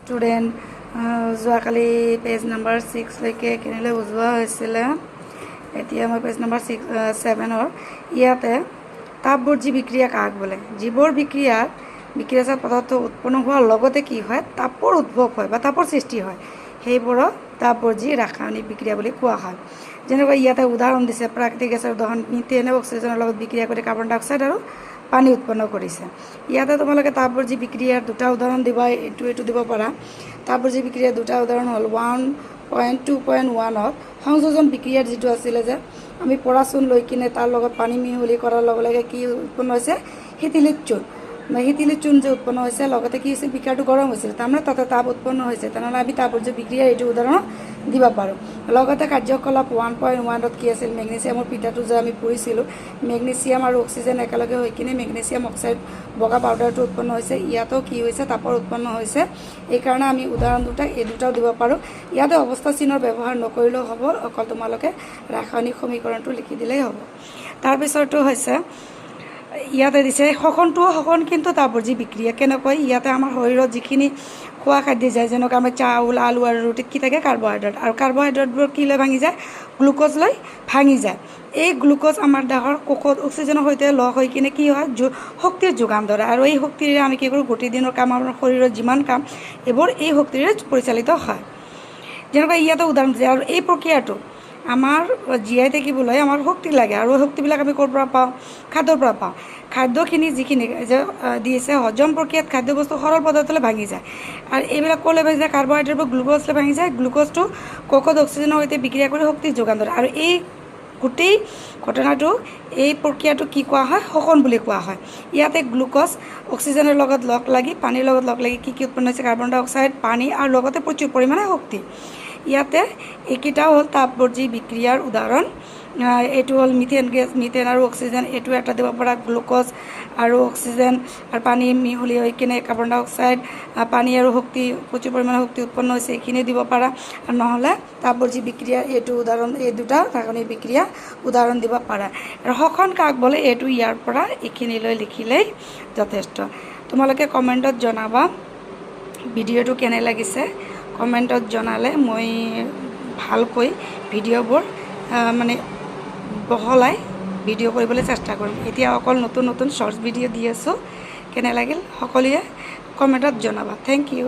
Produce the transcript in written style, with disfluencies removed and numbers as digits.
Student যোৱাকালি page number 6 লৈকে কিনিলে বুজোৱা হৈছিলে। এতিয়া মই পেজ নম্বৰ 7ৰ ইয়াতে তাপবৰ্জি বিক্ৰিয়া কাক বোলে? যিবোৰ বিক্ৰিয়াজাত পদাৰ্থ উৎপন্ন হোৱাৰ লগতে কি হয়, তাপৰ উদ্ভৱ হয় বা তাপৰ সৃষ্টি হয়, সেইবোৰক তাপবৰ্জি ৰাসায়নিক বিক্ৰিয়া বুলি কোৱা হয়। যেনেকৈ ইয়াতে উদাহৰণ দিছে, প্ৰাকৃতিক গেছৰ উদাহৰণ মিথেনে অক্সিজেনৰ লগত বিক্ৰিয়া কৰি কাৰ্বন ডাই অক্সাইড আৰু পানী উৎপন্ন কৰিছে। ইয়াতে তোমালোকে তাপবৰ্জি বিক্ৰিয়াৰ দুটা উদাহৰণ দিবা, এইটো দিব পাৰা। তাপবৰ্জি বিক্ৰিয়াৰ দুটা উদাহৰণ হ'ল 1.2.1ত সংযোজন বিক্ৰিয়াৰ যিটো আছিলে যে আমি পৰাচুন লৈ কিনে তাৰ লগত পানী মিহলি কৰাৰ লগে লগে কি উৎপন্ন হৈছে, শীতলিত চূণ। শীতলিত চূণ যে উৎপন্ন হৈছে, লগতে কি হৈছে, বিকাৰটো গৰম হৈছিল, তাৰমানে তাতে তাপ উৎপন্ন হৈছে। তেনেহ'লে আমি তাপবৰ্জি বিক্ৰিয়াৰ এইটো উদাহৰণ দিব পাৰোঁ। লগতে কাৰ্যকলাপ 1.1ত কি আছিল, মেগনেছিয়ামৰ পিঠাটো যে আমি পঢ়িছিলোঁ, মেগনেছিয়াম আৰু অক্সিজেন একেলগে হৈ কিনে মেগনেছিয়াম অক্সাইড বগা পাউডাৰটো উৎপন্ন হৈছে। ইয়াতো কি হৈছে, তাপৰ উৎপন্ন হৈছে। এইকাৰণে আমি উদাহৰণ এই দুটাও দিব পাৰোঁ। ইয়াতে অৱস্থা চিহ্নৰ ব্যৱহাৰ নকৰিলেও হ'ব, অকল তোমালোকে ৰাসায়নিক সমীকৰণটো লিখি দিলেই হ'ব। তাৰপিছৰটো হৈছে ইয়াতে দিছে শোষণ কিন্তু তাপবৰ্জি বিক্ৰিয়া কেনেকৈ? ইয়াতে আমাৰ শৰীৰত যিখিনি খোৱা খাদ্য যায়, যেনেকৈ আমাৰ চাউল, আলু আৰু ৰুটিত কি থাকে, কাৰ্বহাইড্ৰেট, আৰু কাৰ্বহাইড্ৰেটবোৰ কি লৈ ভাঙি যায়, গ্লুক'জ লৈ ভাঙি যায়। এই গ্লুক'জ আমাৰ দেহৰ কোষত অক্সিজেনৰ সৈতে লগ হৈ কিনে কি হয়, শক্তিৰ যোগান ধৰে, আৰু এই শক্তিৰে আমি কি কৰোঁ, গোটেই দিনৰ কাম, আমাৰ শৰীৰৰ যিমান কাম এইবোৰ এই শক্তিৰে পৰিচালিত হয়। যেনেকৈ ইয়াতে উদাহৰণ দিছে, আৰু এই প্ৰক্ৰিয়াটো আমাৰ জীয়াই থাকিবলৈ আমাৰ শক্তি লাগে, আৰু শক্তিবিলাক আমি ক'ৰ পৰা পাওঁ, খাদ্যৰ পৰা পাওঁ। খাদ্যখিনি যিখিনি যে দিছে, হজম প্ৰক্ৰিয়াত খাদ্যবস্তু সৰল পদাৰ্থলৈ ভাঙি যায়, আৰু এইবিলাক ক'লৈ ভাঙি যায়, কাৰ্বহাইড্ৰেটবোৰ গ্লুক'জলৈ ভাঙি যায়। গ্লুক'জটো কোষত অক্সিজেনৰ সৈতে বিক্ৰিয়া কৰি শক্তিৰ যোগান ধৰে, আৰু এই গোটেই ঘটনাটো, এই প্ৰক্ৰিয়াটো কি কোৱা হয়, শোষণ বুলি কোৱা হয়। ইয়াতে গ্লুক'জ অক্সিজেনৰ লগত লগ লাগি, পানীৰ লগত লগ লাগি কি উৎপন্ন হৈছে, কাৰ্বন ডাই অক্সাইড, পানী, আৰু লগতে প্ৰচুৰ পৰিমাণে শক্তি। ইয়াতে এইকেইটাও হ'ল তাপবৰ্জি বিক্ৰিয়াৰ উদাহৰণ। এইটো হ'ল মিথেন আৰু অক্সিজেন, এইটো এটা দিব পৰা, গ্লুক'জ আৰু অক্সিজেন আৰু পানী মিহলি হৈ কিনে কাৰ্বন ডাই অক্সাইড, পানী আৰু শক্তি, প্ৰচুৰ পৰিমাণে শক্তি উৎপন্ন হৈছে, এইখিনি দিব পাৰা। আৰু নহ'লে তাপবৰ্জি বিক্ৰিয়াৰ এইটো উদাহৰণ, এই দুটা ৰাসায়নিক বিক্ৰিয়া উদাহৰণ দিব পাৰা। আৰু শোষণ কাক বোলে, এইটো ইয়াৰ পৰা এইখিনিলৈ লিখিলেই যথেষ্ট। তোমালোকে কমেণ্টত জনাবা ভিডিঅ'টো কেনে লাগিছে। কমেণ্টত জনালে মই ভালকৈ ভিডিঅ'বোৰ মানে বহলাই ভিডিঅ' কৰিবলৈ চেষ্টা কৰিম। এতিয়া অকল নতুন শ্বৰ্টছ ভিডিঅ' দি আছোঁ। কেনে লাগিল সকলোৱে কমেণ্টত জনাবা। Thank U.